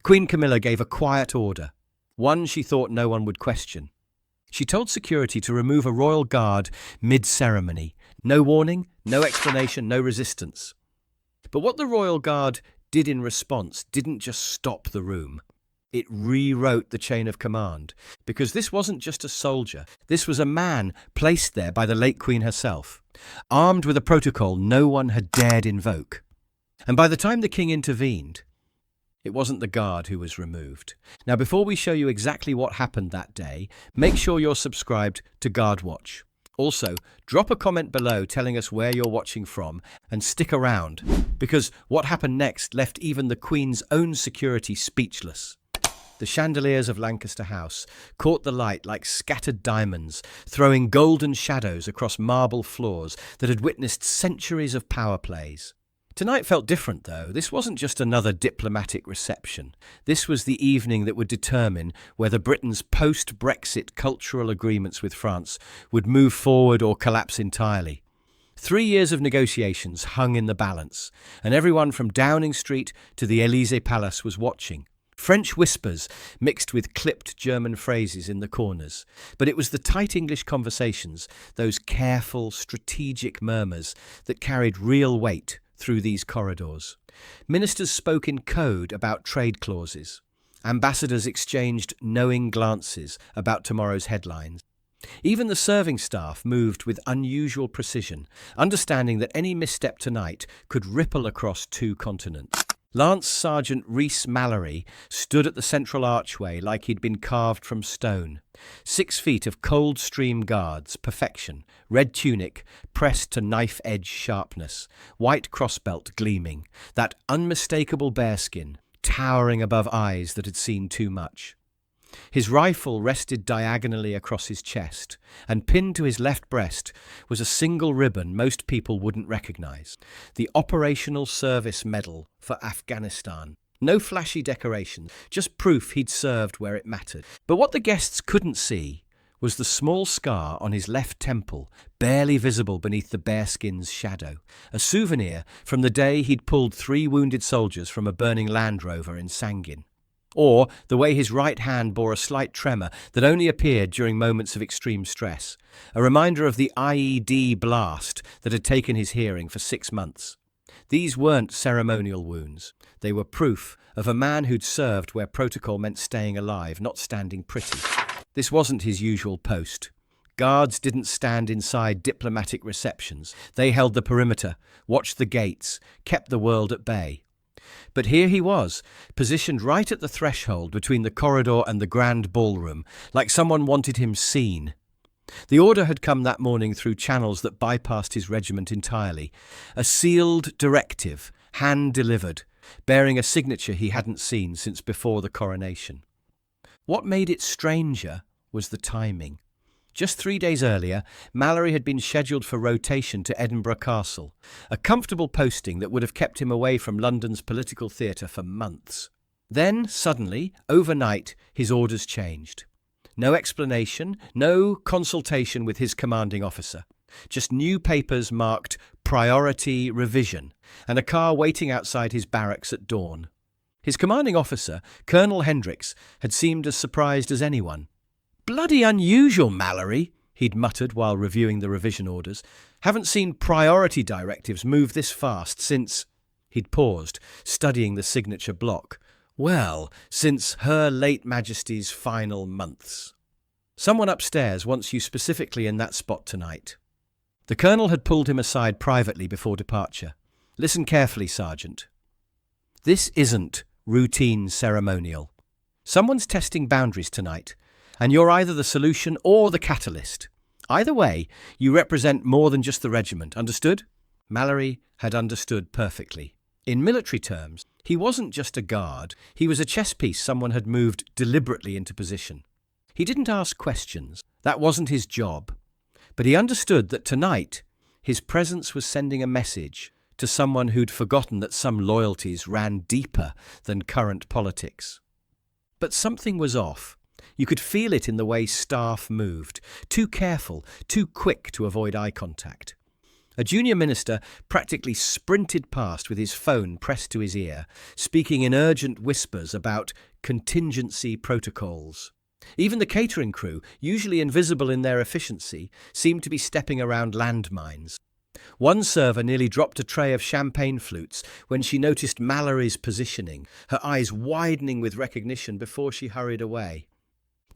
Queen Camilla gave a quiet order, one she thought no one would question. She told security to remove a royal guard mid-ceremony. No warning, no explanation, no resistance. But what the royal guard did in response didn't just stop the room. It rewrote the chain of command, because this wasn't just a soldier. This was a man placed there by the late Queen herself, armed with a protocol no one had dared invoke. And by the time the king intervened, it wasn't the guard who was removed. Now, before we show you exactly what happened that day, make sure you're subscribed to Guard Watch. Also, drop a comment below telling us where you're watching from and stick around, because what happened next left even the Queen's own security speechless. The chandeliers of Lancaster House caught the light like scattered diamonds, throwing golden shadows across marble floors that had witnessed centuries of power plays. Tonight felt different, though. This wasn't just another diplomatic reception. This was the evening that would determine whether Britain's post-Brexit cultural agreements with France would move forward or collapse entirely. 3 years of negotiations hung in the balance, and everyone from Downing Street to the Élysée Palace was watching. French whispers mixed with clipped German phrases in the corners. But it was the tight English conversations, those careful, strategic murmurs, that carried real weight through these corridors. Ministers spoke in code about trade clauses. Ambassadors exchanged knowing glances about tomorrow's headlines. Even the serving staff moved with unusual precision, understanding that any misstep tonight could ripple across 2 continents. Lance Sergeant Rhys Mallory stood at the central archway like he'd been carved from stone. 6 feet of Coldstream Guards, perfection, red tunic pressed to knife-edge sharpness, white crossbelt gleaming, that unmistakable bearskin towering above eyes that had seen too much. His rifle rested diagonally across his chest, and pinned to his left breast was a single ribbon most people wouldn't recognize: the Operational Service Medal for Afghanistan. No flashy decorations, just proof he'd served where it mattered. But what the guests couldn't see was the small scar on his left temple, barely visible beneath the bearskin's shadow, a souvenir from the day he'd pulled 3 wounded soldiers from a burning Land Rover in Sangin. Or the way his right hand bore a slight tremor that only appeared during moments of extreme stress, a reminder of the IED blast that had taken his hearing for 6 months. These weren't ceremonial wounds. They were proof of a man who'd served where protocol meant staying alive, not standing pretty. This wasn't his usual post. Guards didn't stand inside diplomatic receptions. They held the perimeter, watched the gates, kept the world at bay. But here he was, positioned right at the threshold between the corridor and the grand ballroom, like someone wanted him seen. The order had come that morning through channels that bypassed his regiment entirely. A sealed directive, hand-delivered, bearing a signature he hadn't seen since before the coronation. What made it stranger was the timing. Just 3 days earlier, Mallory had been scheduled for rotation to Edinburgh Castle, a comfortable posting that would have kept him away from London's political theatre for months. Then, suddenly, overnight, his orders changed. No explanation, no consultation with his commanding officer. Just new papers marked Priority Revision, and a car waiting outside his barracks at dawn. His commanding officer, Colonel Hendricks, had seemed as surprised as anyone. "Bloody unusual, Mallory," he'd muttered while reviewing the revision orders. "Haven't seen priority directives move this fast since—" He'd paused, studying the signature block. "Well, since Her Late Majesty's final months. Someone upstairs wants you specifically in that spot tonight." The colonel had pulled him aside privately before departure. "Listen carefully, Sergeant. This isn't routine ceremonial. Someone's testing boundaries tonight, and you're either the solution or the catalyst. Either way, you represent more than just the regiment, understood?" Mallory had understood perfectly. In military terms, he wasn't just a guard, he was a chess piece someone had moved deliberately into position. He didn't ask questions, that wasn't his job. But he understood that tonight, his presence was sending a message to someone who'd forgotten that some loyalties ran deeper than current politics. But something was off. You could feel it in the way staff moved, too careful, too quick to avoid eye contact. A junior minister practically sprinted past with his phone pressed to his ear, speaking in urgent whispers about contingency protocols. Even the catering crew, usually invisible in their efficiency, seemed to be stepping around landmines. One server nearly dropped a tray of champagne flutes when she noticed Mallory's positioning, her eyes widening with recognition before she hurried away.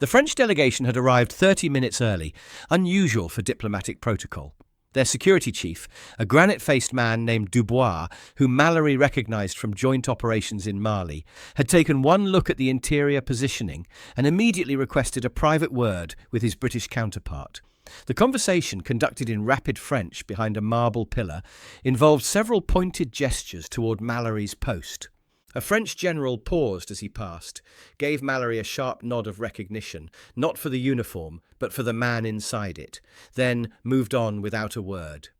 The French delegation had arrived 30 minutes early, unusual for diplomatic protocol. Their security chief, a granite-faced man named Dubois, whom Mallory recognized from joint operations in Mali, had taken one look at the interior positioning and immediately requested a private word with his British counterpart. The conversation, conducted in rapid French behind a marble pillar, involved several pointed gestures toward Mallory's post. A French general paused as he passed, gave Mallory a sharp nod of recognition, not for the uniform, but for the man inside it, then moved on without a word.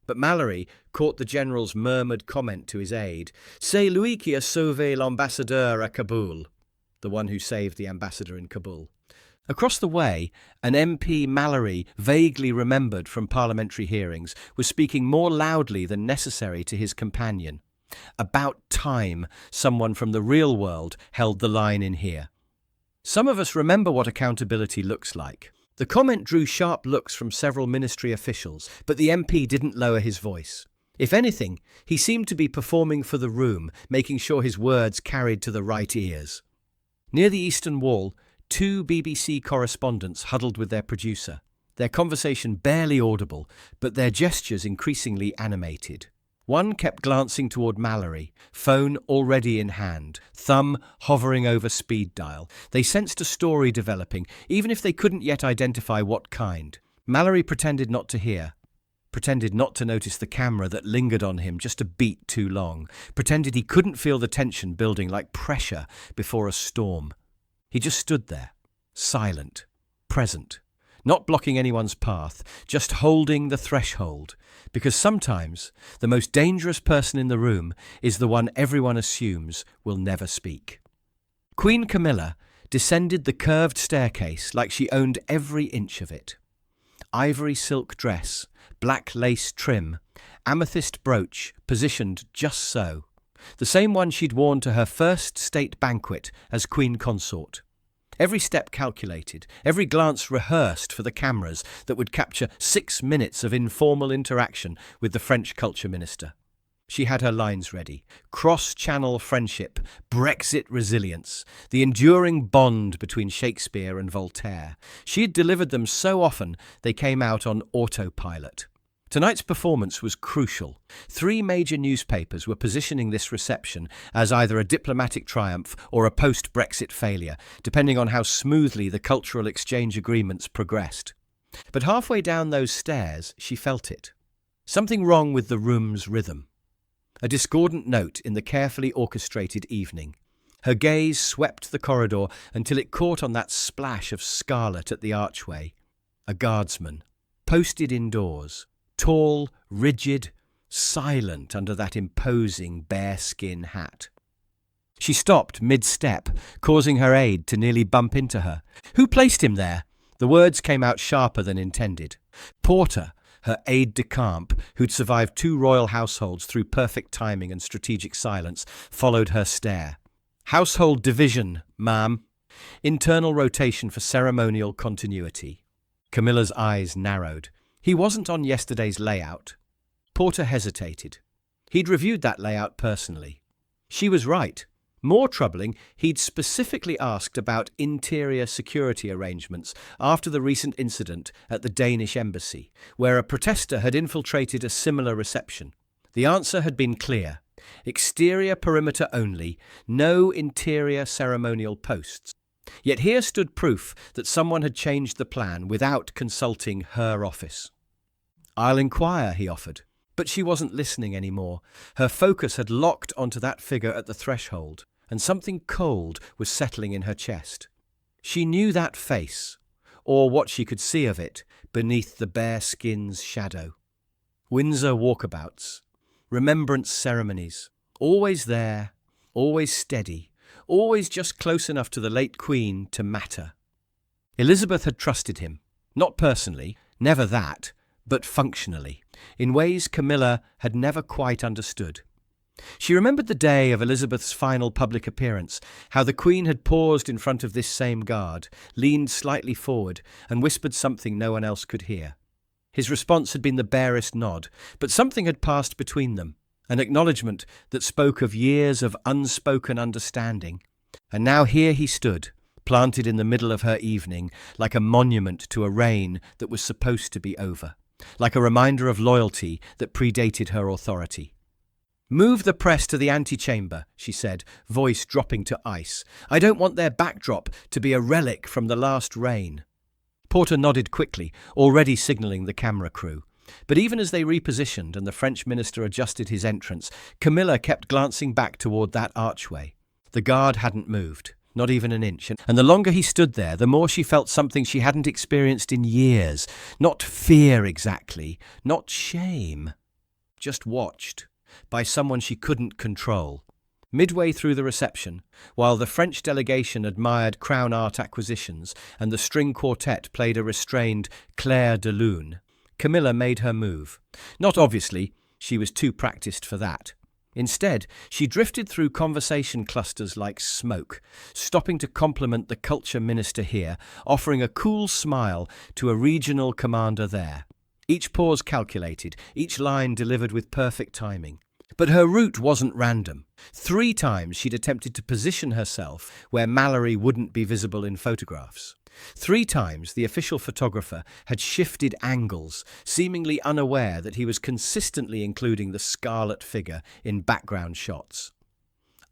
But Mallory caught the general's murmured comment to his aide, "C'est lui qui a sauvé l'ambassadeur à Kabul," the one who saved the ambassador in Kabul. Across the way, an MP Mallory vaguely remembered from parliamentary hearings was speaking more loudly than necessary to his companion. About time someone from the real world held the line in here. Some of us remember what accountability looks like. The comment drew sharp looks from several ministry officials, but the MP didn't lower his voice. If anything, he seemed to be performing for the room, making sure his words carried to the right ears. Near the eastern wall, two BBC correspondents huddled with their producer, their conversation barely audible, but their gestures increasingly animated. One kept glancing toward Mallory, phone already in hand, thumb hovering over speed dial. They sensed a story developing, even if they couldn't yet identify what kind. Mallory pretended not to hear, pretended not to notice the camera that lingered on him just a beat too long, pretended he couldn't feel the tension building like pressure before a storm. He just stood there, silent, present, not blocking anyone's path, just holding the threshold, because sometimes the most dangerous person in the room is the one everyone assumes will never speak. Queen Camilla descended the curved staircase like she owned every inch of it. Ivory silk dress, black lace trim, amethyst brooch positioned just so, the same one she'd worn to her first state banquet as queen consort. Every step calculated, every glance rehearsed for the cameras that would capture 6 minutes of informal interaction with the French culture minister. She had her lines ready: cross-channel friendship, Brexit resilience, the enduring bond between Shakespeare and Voltaire. She had delivered them so often they came out on autopilot. Tonight's performance was crucial. 3 major newspapers were positioning this reception as either a diplomatic triumph or a post-Brexit failure, depending on how smoothly the cultural exchange agreements progressed. But halfway down those stairs, she felt it. Something wrong with the room's rhythm. A discordant note in the carefully orchestrated evening. Her gaze swept the corridor until it caught on that splash of scarlet at the archway. A guardsman, posted indoors. Tall, rigid, silent under that imposing bearskin hat. She stopped mid-step, causing her aide to nearly bump into her. "Who placed him there?" The words came out sharper than intended. Porter, her aide-de-camp, who'd survived 2 royal households through perfect timing and strategic silence, followed her stare. "Household division, ma'am. Internal rotation for ceremonial continuity." Camilla's eyes narrowed. He wasn't on yesterday's layout. Porter hesitated. He'd reviewed that layout personally. She was right. More troubling, he'd specifically asked about interior security arrangements after the recent incident at the Danish embassy, where a protester had infiltrated a similar reception. The answer had been clear. Exterior perimeter only, no interior ceremonial posts. Yet here stood proof that someone had changed the plan without consulting her office. "I'll inquire," he offered. But she wasn't listening anymore. Her focus had locked onto that figure at the threshold, and something cold was settling in her chest. She knew that face, or what she could see of it, beneath the bare skin's shadow. Windsor walkabouts, remembrance ceremonies, always there, always steady, always just close enough to the late Queen to matter. Elizabeth had trusted him, not personally, never that, but functionally, in ways Camilla had never quite understood. She remembered the day of Elizabeth's final public appearance, how the Queen had paused in front of this same guard, leaned slightly forward, and whispered something no one else could hear. His response had been the barest nod, but something had passed between them, an acknowledgement that spoke of years of unspoken understanding. And now here he stood, planted in the middle of her evening, like a monument to a reign that was supposed to be over, like a reminder of loyalty that predated her authority. "Move the press to the antechamber," she said, voice dropping to ice. "I don't want their backdrop to be a relic from the last reign." Porter nodded quickly, already signalling the camera crew. But even as they repositioned and the French minister adjusted his entrance, Camilla kept glancing back toward that archway. The guard hadn't moved, not even an inch, and the longer he stood there, the more she felt something she hadn't experienced in years. Not fear exactly, not shame. Just watched, by someone she couldn't control. Midway through the reception, while the French delegation admired Crown art acquisitions and the string quartet played a restrained Clair de Lune, Camilla made her move. Not obviously, she was too practiced for that. Instead, she drifted through conversation clusters like smoke, stopping to compliment the culture minister here, offering a cool smile to a regional commander there. Each pause calculated, each line delivered with perfect timing. But her route wasn't random. 3 times she'd attempted to position herself where Mallory wouldn't be visible in photographs. 3 times the official photographer had shifted angles, seemingly unaware that he was consistently including the scarlet figure in background shots.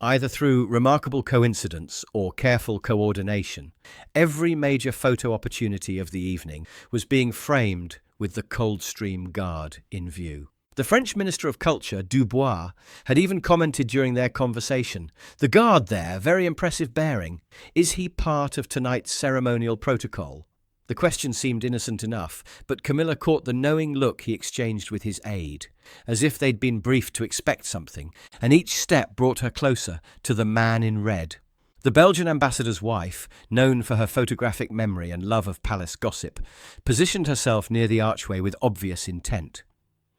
Either through remarkable coincidence or careful coordination, every major photo opportunity of the evening was being framed with the Coldstream Guard in view. The French Minister of Culture, Dubois, had even commented during their conversation, "The guard there, very impressive bearing. Is he part of tonight's ceremonial protocol?" The question seemed innocent enough, but Camilla caught the knowing look he exchanged with his aide, as if they'd been briefed to expect something, and each step brought her closer to the man in red. The Belgian ambassador's wife, known for her photographic memory and love of palace gossip, positioned herself near the archway with obvious intent.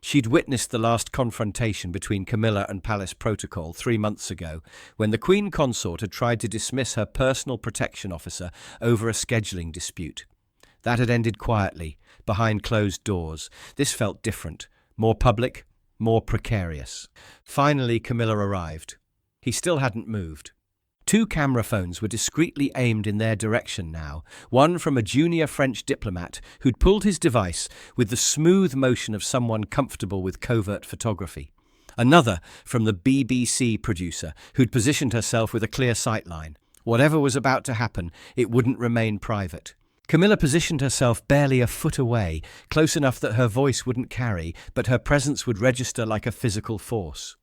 She'd witnessed the last confrontation between Camilla and palace protocol 3 months ago, when the Queen Consort had tried to dismiss her personal protection officer over a scheduling dispute. That had ended quietly, behind closed doors. This felt different, more public, more precarious. Finally, Camilla arrived. He still hadn't moved. 2 camera phones were discreetly aimed in their direction now, one from a junior French diplomat who'd pulled his device with the smooth motion of someone comfortable with covert photography. Another from the BBC producer who'd positioned herself with a clear sightline. Whatever was about to happen, it wouldn't remain private. Camilla positioned herself barely a foot away, close enough that her voice wouldn't carry, but her presence would register like a physical force.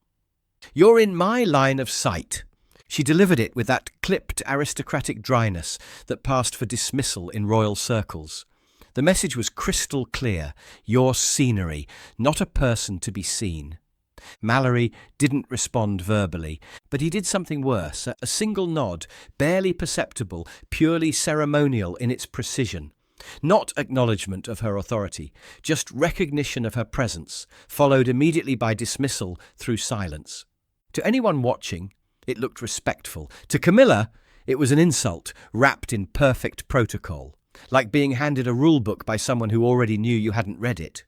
"You're in my line of sight." She delivered it with that clipped aristocratic dryness that passed for dismissal in royal circles. The message was crystal clear: your scenery, not a person to be seen. Mallory didn't respond verbally, but he did something worse, a single nod, barely perceptible, purely ceremonial in its precision. Not acknowledgement of her authority, just recognition of her presence, followed immediately by dismissal through silence. To anyone watching, it looked respectful. To Camilla, it was an insult, wrapped in perfect protocol, like being handed a rule book by someone who already knew you hadn't read it.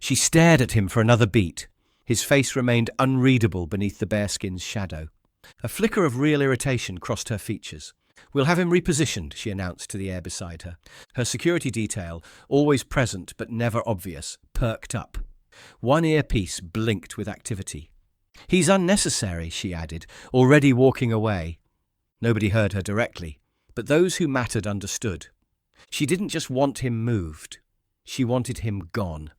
She stared at him for another beat. His face remained unreadable beneath the bearskin's shadow. A flicker of real irritation crossed her features. "We'll have him repositioned," she announced to the air beside her. Her security detail, always present but never obvious, perked up. One earpiece blinked with activity. "He's unnecessary," she added, already walking away. Nobody heard her directly, but those who mattered understood. She didn't just want him moved. She wanted him gone.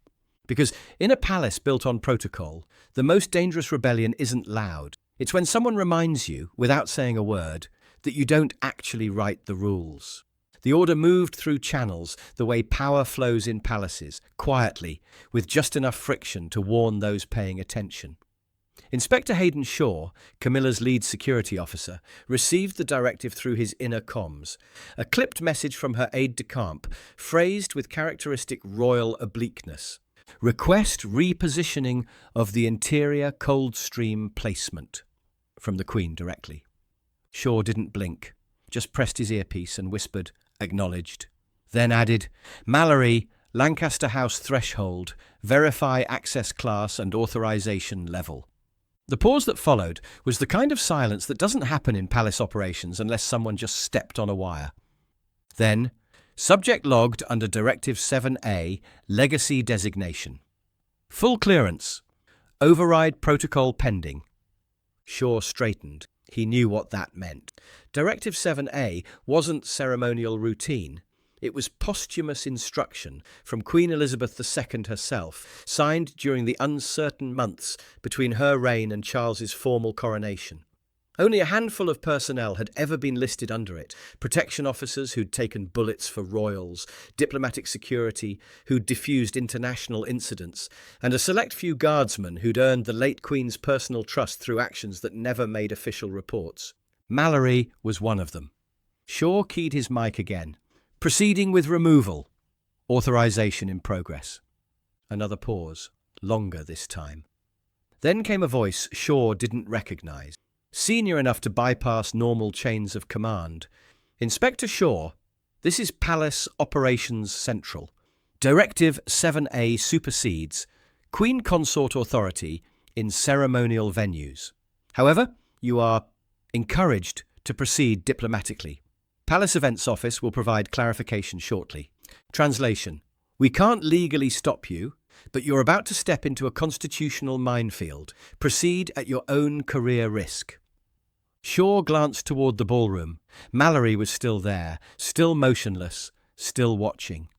Because in a palace built on protocol, the most dangerous rebellion isn't loud. It's when someone reminds you, without saying a word, that you don't actually write the rules. The order moved through channels the way power flows in palaces, quietly, with just enough friction to warn those paying attention. Inspector Hayden Shaw, Camilla's lead security officer, received the directive through his inner comms, a clipped message from her aide-de-camp, phrased with characteristic royal obliqueness. Request repositioning of the interior Coldstream placement. From the Queen directly. Shaw didn't blink, just pressed his earpiece and whispered, acknowledged. Then added, Mallory, Lancaster House threshold, verify access class and authorization level. The pause that followed was the kind of silence that doesn't happen in palace operations unless someone just stepped on a wire. Then, subject logged under Directive 7A, legacy designation. Full clearance. Override protocol pending. Shaw straightened. He knew what that meant. Directive 7A wasn't ceremonial routine. It was posthumous instruction from Queen Elizabeth II herself, signed during the uncertain months between her reign and Charles's formal coronation. Only a handful of personnel had ever been listed under it. Protection officers who'd taken bullets for royals, diplomatic security who'd diffused international incidents, and a select few guardsmen who'd earned the late Queen's personal trust through actions that never made official reports. Mallory was one of them. Shaw keyed his mic again. Proceeding with removal. Authorization in progress. Another pause, longer this time. Then came a voice Shaw didn't recognize. Senior enough to bypass normal chains of command. Inspector Shaw, this is Palace Operations Central. Directive 7A supersedes Queen Consort Authority in ceremonial venues. However, you are encouraged to proceed diplomatically. Palace Events Office will provide clarification shortly. Translation. We can't legally stop you, but you're about to step into a constitutional minefield. Proceed at your own career risk. Shaw glanced toward the ballroom. Mallory was still there, still motionless, still watching.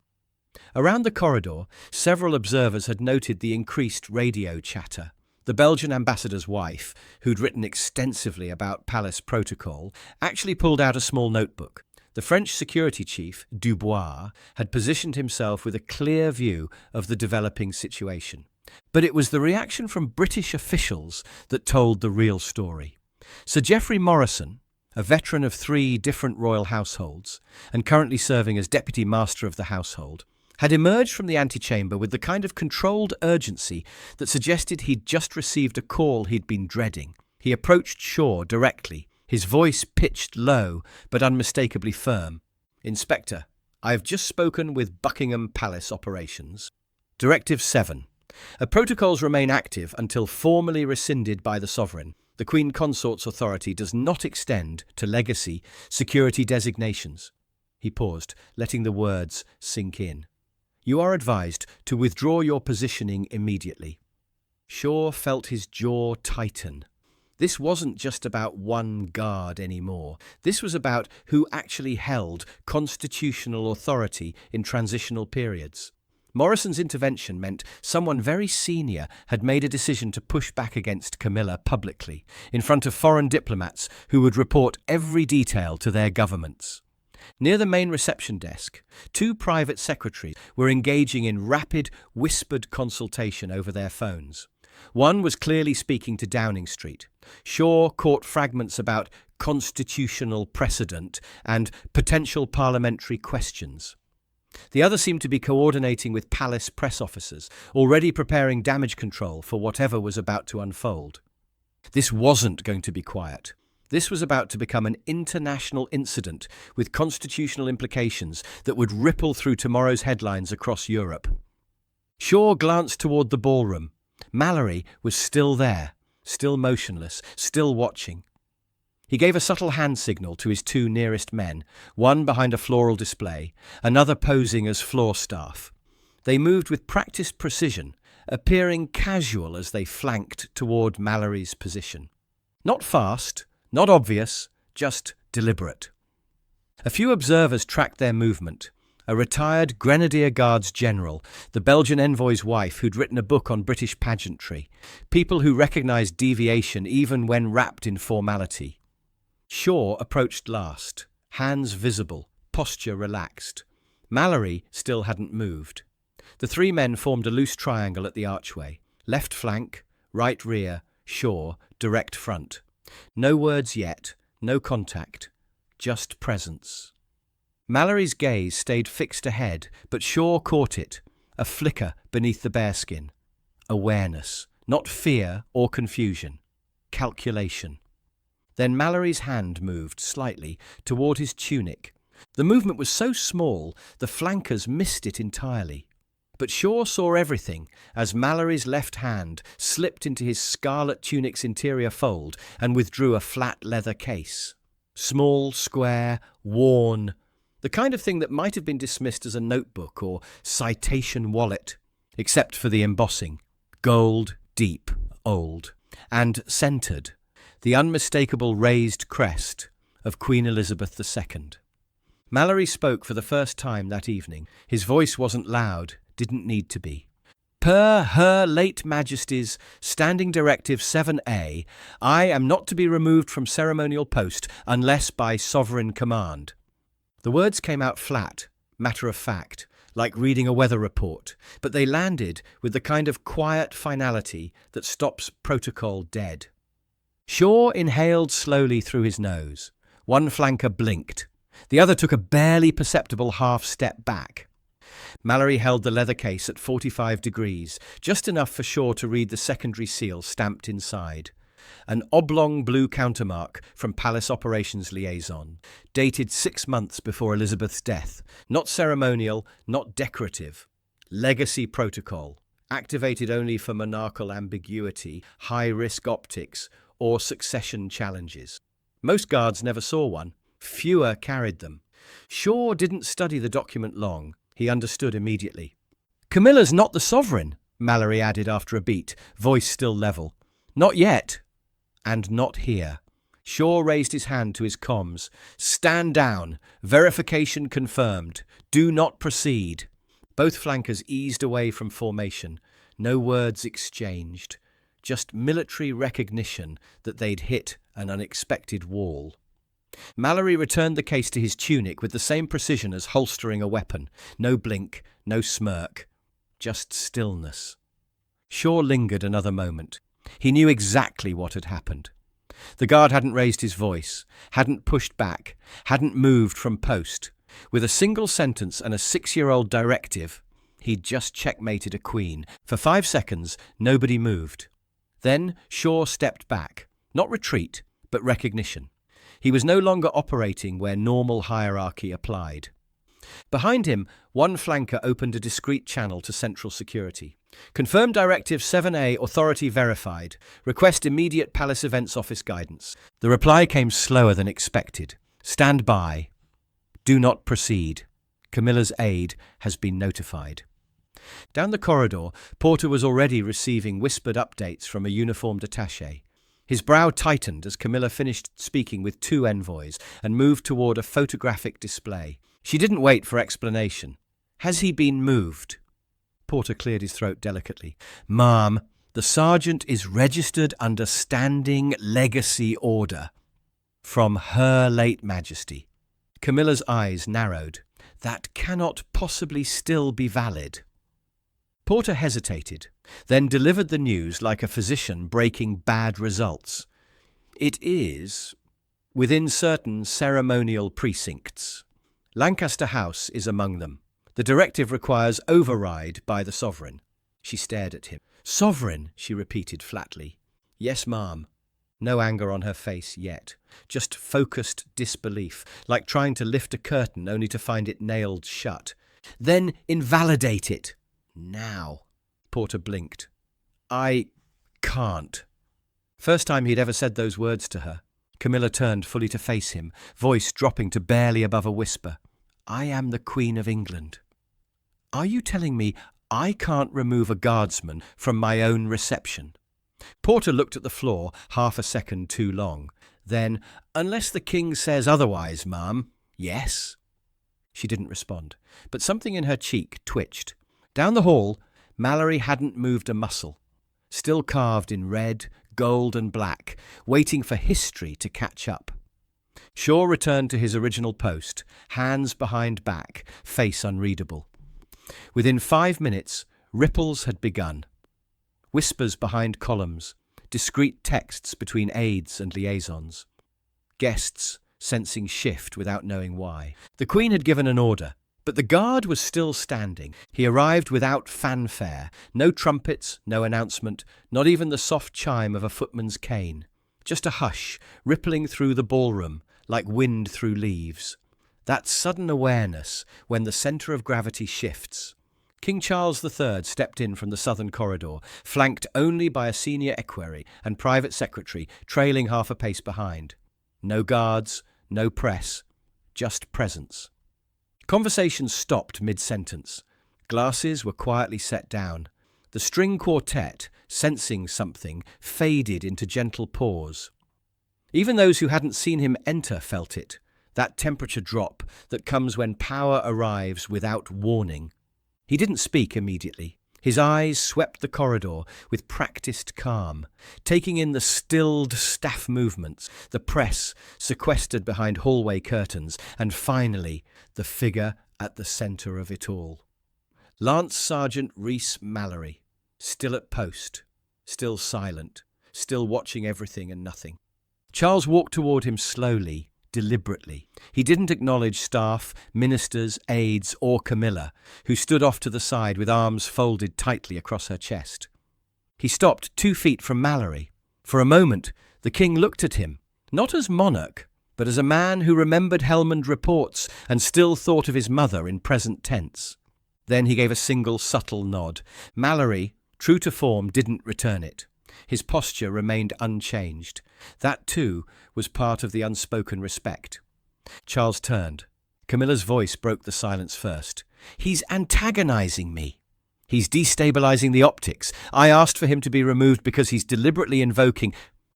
Around the corridor, several observers had noted the increased radio chatter. The Belgian ambassador's wife, who'd written extensively about palace protocol, actually pulled out a small notebook. The French security chief, Dubois, had positioned himself with a clear view of the developing situation. But it was the reaction from British officials that told the real story. Sir Geoffrey Morrison, a veteran of 3 different royal households, and currently serving as Deputy Master of the Household, had emerged from the antechamber with the kind of controlled urgency that suggested he'd just received a call he'd been dreading. He approached Shaw directly, his voice pitched low but unmistakably firm. Inspector, I have just spoken with Buckingham Palace Operations. Directive 7. Protocols remain active until formally rescinded by the Sovereign. The Queen Consort's authority does not extend to legacy security designations. He paused, letting the words sink in. You are advised to withdraw your positioning immediately. Shaw felt his jaw tighten. This wasn't just about one guard anymore. This was about who actually held constitutional authority in transitional periods. Morrison's intervention meant someone very senior had made a decision to push back against Camilla publicly, in front of foreign diplomats who would report every detail to their governments. Near the main reception desk, 2 private secretaries were engaging in rapid, whispered consultation over their phones. One was clearly speaking to Downing Street. Shaw caught fragments about constitutional precedent and potential parliamentary questions. The other seemed to be coordinating with palace press officers, already preparing damage control for whatever was about to unfold. This wasn't going to be quiet. This was about to become an international incident with constitutional implications that would ripple through tomorrow's headlines across Europe. Shaw glanced toward the ballroom. Mallory was still there, still motionless, still watching. He gave a subtle hand signal to his 2 nearest men, one behind a floral display, another posing as floor staff. They moved with practiced precision, appearing casual as they flanked toward Mallory's position. Not fast, not obvious, just deliberate. A few observers tracked their movement. A retired Grenadier Guards general, the Belgian envoy's wife who'd written a book on British pageantry, people who recognized deviation even when wrapped in formality. Shaw approached last, hands visible, posture relaxed. Mallory still hadn't moved. The 3 men formed a loose triangle at the archway, left flank, right rear, Shaw, direct front. No words yet, no contact, just presence. Mallory's gaze stayed fixed ahead, but Shaw caught it, a flicker beneath the bearskin. Awareness, not fear or confusion. Calculation. Then Mallory's hand moved slightly toward his tunic. The movement was so small, the flankers missed it entirely. But Shaw saw everything as Mallory's left hand slipped into his scarlet tunic's interior fold and withdrew a flat leather case. Small, square, worn. The kind of thing that might have been dismissed as a notebook or citation wallet, except for the embossing. Gold, deep, old. And centred, the unmistakable raised crest of Queen Elizabeth II. Mallory spoke for the first time that evening. His voice wasn't loud, didn't need to be. Per Her late Majesty's Standing Directive 7A, I am not to be removed from ceremonial post unless by sovereign command. The words came out flat, matter of fact, like reading a weather report, but they landed with the kind of quiet finality that stops protocol dead. Shaw inhaled slowly through his nose. One flanker blinked. The other took a barely perceptible half-step back. Mallory held the leather case at 45 degrees, just enough for Shaw to read the secondary seal stamped inside. An oblong blue countermark from Palace Operations Liaison, dated 6 months before Elizabeth's death. Not ceremonial, not decorative. Legacy protocol, activated only for monarchical ambiguity, high-risk optics, or succession challenges. Most guards never saw one. Fewer carried them. Shaw didn't study the document long. He understood immediately. "Camilla's not the sovereign," Mallory added after a beat, voice still level. "Not yet. And not here." Shaw raised his hand to his comms. "Stand down. Verification confirmed. Do not proceed." Both flankers eased away from formation. No words exchanged. Just military recognition that they'd hit an unexpected wall. Mallory returned the case to his tunic with the same precision as holstering a weapon. No blink, no smirk, just stillness. Shaw lingered another moment. He knew exactly what had happened. The guard hadn't raised his voice, hadn't pushed back, hadn't moved from post. With a single sentence and a 6-year-old directive, he'd just checkmated a queen. For 5 seconds, nobody moved. Then Shaw stepped back. Not retreat, but recognition. He was no longer operating where normal hierarchy applied. Behind him, one flanker opened a discreet channel to Central Security. "Confirmed Directive 7A, authority verified. Request immediate Palace Events Office guidance." The reply came slower than expected. "Stand by. Do not proceed. Camilla's aide has been notified." Down the corridor, Porter was already receiving whispered updates from a uniformed attaché. His brow tightened as Camilla finished speaking with 2 envoys and moved toward a photographic display. She didn't wait for explanation. "Has he been moved?" Porter cleared his throat delicately. "Ma'am, the sergeant is registered under standing legacy order from Her late Majesty." Camilla's eyes narrowed. "That cannot possibly still be valid." Porter hesitated, then delivered the news like a physician breaking bad results. "It is, within certain ceremonial precincts. Lancaster House is among them. The directive requires override by the sovereign." She stared at him. "Sovereign," she repeated flatly. "Yes, ma'am." No anger on her face yet, just focused disbelief, like trying to lift a curtain only to find it nailed shut. "Then invalidate it. Now." Porter blinked. "I can't." First time he'd ever said those words to her. Camilla turned fully to face him, voice dropping to barely above a whisper. "I am the Queen of England. Are you telling me I can't remove a guardsman from my own reception?" Porter looked at the floor half a second too long. Then, "Unless the king says otherwise, ma'am, yes." She didn't respond, but something in her cheek twitched. Down the hall, Mallory hadn't moved a muscle, still carved in red, gold and black, waiting for history to catch up. Shaw returned to his original post, hands behind back, face unreadable. Within 5 minutes, ripples had begun. Whispers behind columns, discreet texts between aides and liaisons. Guests sensing shift without knowing why. The Queen had given an order, but the guard was still standing. He arrived without fanfare, no trumpets, no announcement, not even the soft chime of a footman's cane. Just a hush, rippling through the ballroom, like wind through leaves. That sudden awareness when the centre of gravity shifts. King Charles III stepped in from the southern corridor, flanked only by a senior equerry and private secretary trailing half a pace behind. No guards, no press, just presence. Conversation stopped mid-sentence. Glasses were quietly set down. The string quartet, sensing something, faded into gentle pause. Even those who hadn't seen him enter felt it, that temperature drop that comes when power arrives without warning. He didn't speak immediately. His eyes swept the corridor with practiced calm, taking in the stilled staff movements, the press sequestered behind hallway curtains, and finally, the figure at the centre of it all. Lance Sergeant Rhys Mallory, still at post, still silent, still watching everything and nothing. Charles walked toward him slowly, deliberately. He didn't acknowledge staff, ministers, aides, or Camilla, who stood off to the side with arms folded tightly across her chest. He stopped 2 feet from Mallory. For a moment, the king looked at him, not as monarch, but as a man who remembered Helmand reports and still thought of his mother in present tense. Then he gave a single subtle nod. Mallory, true to form, didn't return it. His posture remained unchanged. That, too, was part of the unspoken respect. Charles turned. Camilla's voice broke the silence first. "He's antagonizing me. He's destabilizing the optics. I asked for him to be removed because he's deliberately invoking—"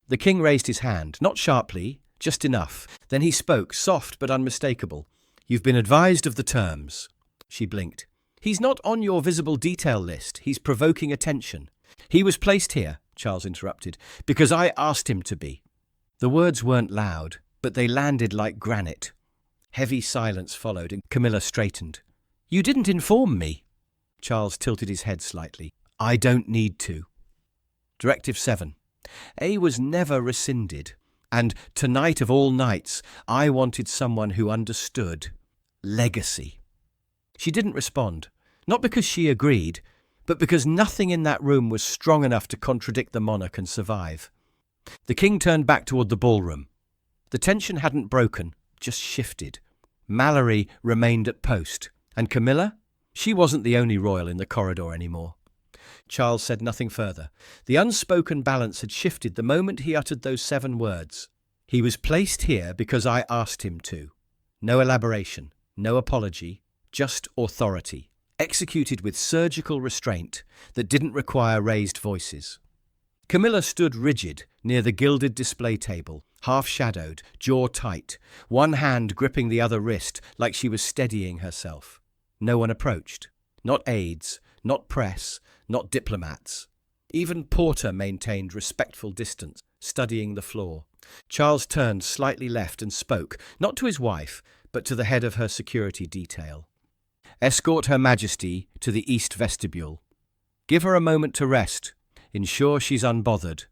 The king raised his hand, not sharply, just enough. Then he spoke, soft but unmistakable. "You've been advised of the terms." She blinked. "He's not on your visible detail list. He's provoking attention." "He was placed here," Charles interrupted, "because I asked him to be." The words weren't loud, but they landed like granite. Heavy silence followed, and Camilla straightened. "You didn't inform me." Charles tilted his head slightly. "I don't need to." Directive 7. A was never rescinded, and tonight of all nights, I wanted someone who understood. Legacy. She didn't respond, not because she agreed, but because nothing in that room was strong enough to contradict the monarch and survive. The king turned back toward the ballroom. The tension hadn't broken, just shifted. Mallory remained at post, and Camilla? She wasn't the only royal in the corridor anymore. Charles said nothing further. The unspoken balance had shifted the moment he uttered those 7 words. He was placed here because I asked him to. No elaboration, no apology, just authority, executed with surgical restraint that didn't require raised voices. Camilla stood rigid near the gilded display table, half-shadowed, jaw tight, one hand gripping the other wrist like she was steadying herself. No one approached. Not aides, not press, not diplomats. Even Porter maintained respectful distance, studying the floor. Charles turned slightly left and spoke, not to his wife, but to the head of her security detail. "Escort Her Majesty to the East Vestibule. Give her a moment to rest. Ensure she's unbothered."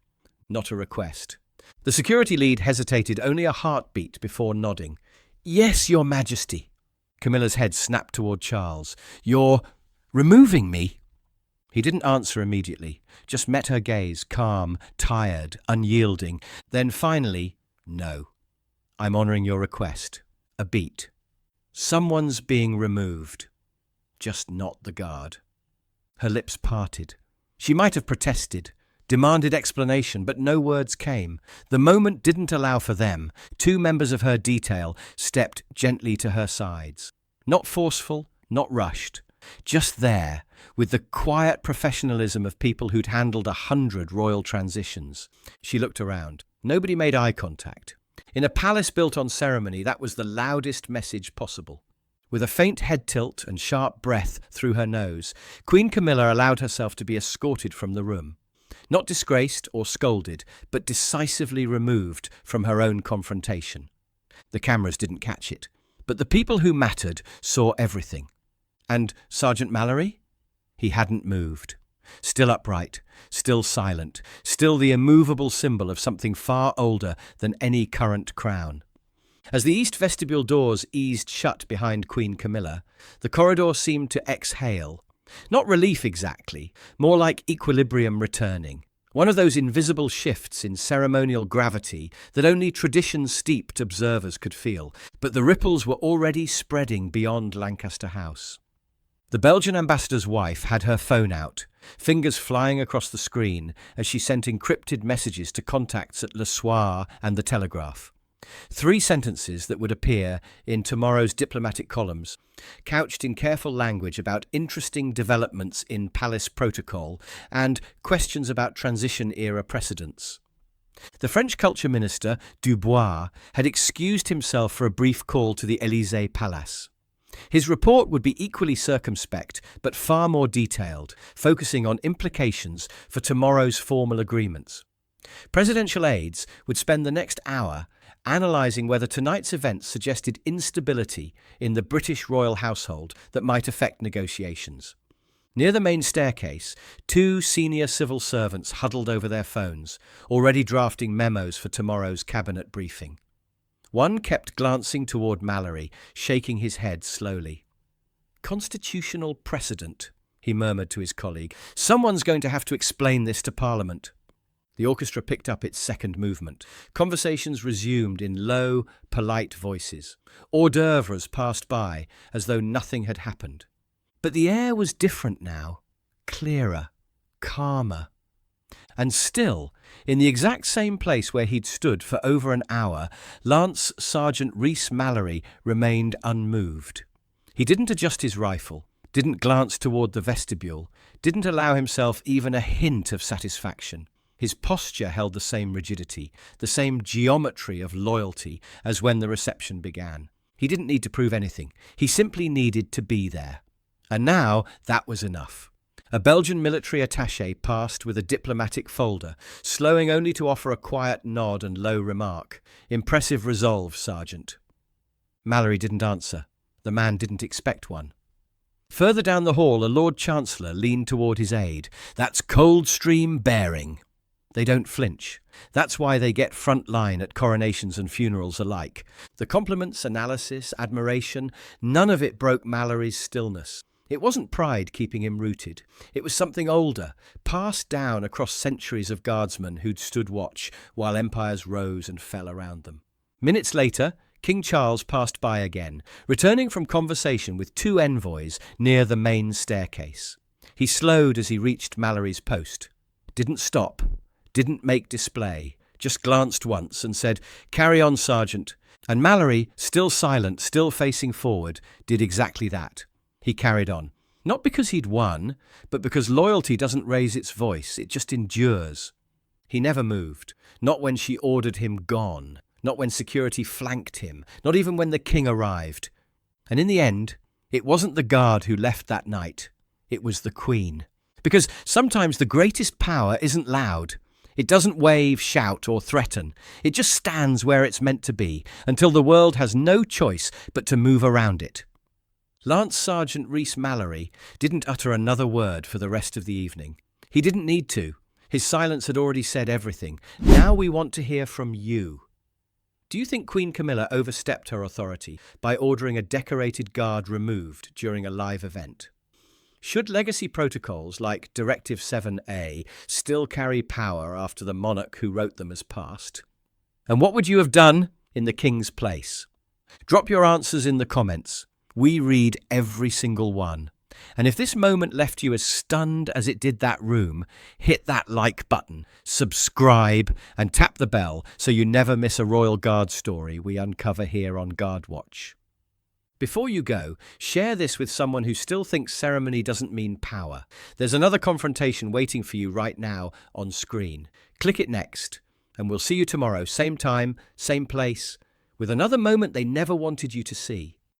Not a request. The security lead hesitated only a heartbeat before nodding. "Yes, Your Majesty." Camilla's head snapped toward Charles. "You're removing me?" He didn't answer immediately, just met her gaze, calm, tired, unyielding. Then finally, "No. I'm honouring your request." A beat. "Someone's being removed. Just not the guard." Her lips parted. She might have protested, demanded explanation, but no words came. The moment didn't allow for them. 2 members of her detail stepped gently to her sides. Not forceful, not rushed. Just there, with the quiet professionalism of people who'd handled 100 royal transitions. She looked around. Nobody made eye contact. In a palace built on ceremony, that was the loudest message possible. With a faint head tilt and sharp breath through her nose, Queen Camilla allowed herself to be escorted from the room. Not disgraced or scolded, but decisively removed from her own confrontation. The cameras didn't catch it, but the people who mattered saw everything. And Sergeant Mallory? He hadn't moved. Still upright, still silent, still the immovable symbol of something far older than any current crown. As the east vestibule doors eased shut behind Queen Camilla, the corridor seemed to exhale. Not relief exactly, more like equilibrium returning. One of those invisible shifts in ceremonial gravity that only tradition-steeped observers could feel, but the ripples were already spreading beyond Lancaster House. The Belgian ambassador's wife had her phone out, fingers flying across the screen as she sent encrypted messages to contacts at Le Soir and the Telegraph. 3 sentences that would appear in tomorrow's diplomatic columns, couched in careful language about interesting developments in palace protocol and questions about transition-era precedents. The French culture minister, Dubois, had excused himself for a brief call to the Élysée Palace. His report would be equally circumspect, but far more detailed, focusing on implications for tomorrow's formal agreements. Presidential aides would spend the next hour analysing whether tonight's events suggested instability in the British royal household that might affect negotiations. Near the main staircase, 2 senior civil servants huddled over their phones, already drafting memos for tomorrow's cabinet briefing. One kept glancing toward Mallory, shaking his head slowly. "Constitutional precedent," he murmured to his colleague. "Someone's going to have to explain this to Parliament." The orchestra picked up its second movement. Conversations resumed in low, polite voices. Hors d'oeuvres passed by as though nothing had happened. But the air was different now, clearer, calmer. And still, in the exact same place where he'd stood for over an hour, Lance Sergeant Rhys Mallory remained unmoved. He didn't adjust his rifle, didn't glance toward the vestibule, didn't allow himself even a hint of satisfaction. His posture held the same rigidity, the same geometry of loyalty as when the reception began. He didn't need to prove anything. He simply needed to be there. And now that was enough. A Belgian military attaché passed with a diplomatic folder, slowing only to offer a quiet nod and low remark. "Impressive resolve, Sergeant." Mallory didn't answer. The man didn't expect one. Further down the hall, a Lord Chancellor leaned toward his aide. "That's Coldstream bearing." They don't flinch. That's why they get front line at coronations and funerals alike. The compliments, analysis, admiration, none of it broke Mallory's stillness. It wasn't pride keeping him rooted. It was something older, passed down across centuries of guardsmen who'd stood watch while empires rose and fell around them. Minutes later, King Charles passed by again, returning from conversation with 2 envoys near the main staircase. He slowed as he reached Mallory's post. Didn't stop. Didn't make display, just glanced once and said, "Carry on, Sergeant." And Mallory, still silent, still facing forward, did exactly that. He carried on. Not because he'd won, but because loyalty doesn't raise its voice, it just endures. He never moved, not when she ordered him gone, not when security flanked him, not even when the king arrived. And in the end, it wasn't the guard who left that night, it was the Queen. Because sometimes the greatest power isn't loud. It doesn't wave, shout, or threaten. It just stands where it's meant to be, until the world has no choice but to move around it. Lance Sergeant Rhys Mallory didn't utter another word for the rest of the evening. He didn't need to. His silence had already said everything. Now we want to hear from you. Do you think Queen Camilla overstepped her authority by ordering a decorated guard removed during a live event? Should legacy protocols like Directive 7A still carry power after the monarch who wrote them has passed? And what would you have done in the king's place? Drop your answers in the comments. We read every single one. And if this moment left you as stunned as it did that room, hit that like button, subscribe, and tap the bell so you never miss a Royal Guard story we uncover here on Guard Watch. Before you go, share this with someone who still thinks ceremony doesn't mean power. There's another confrontation waiting for you right now on screen. Click it next, and we'll see you tomorrow, same time, same place, with another moment they never wanted you to see.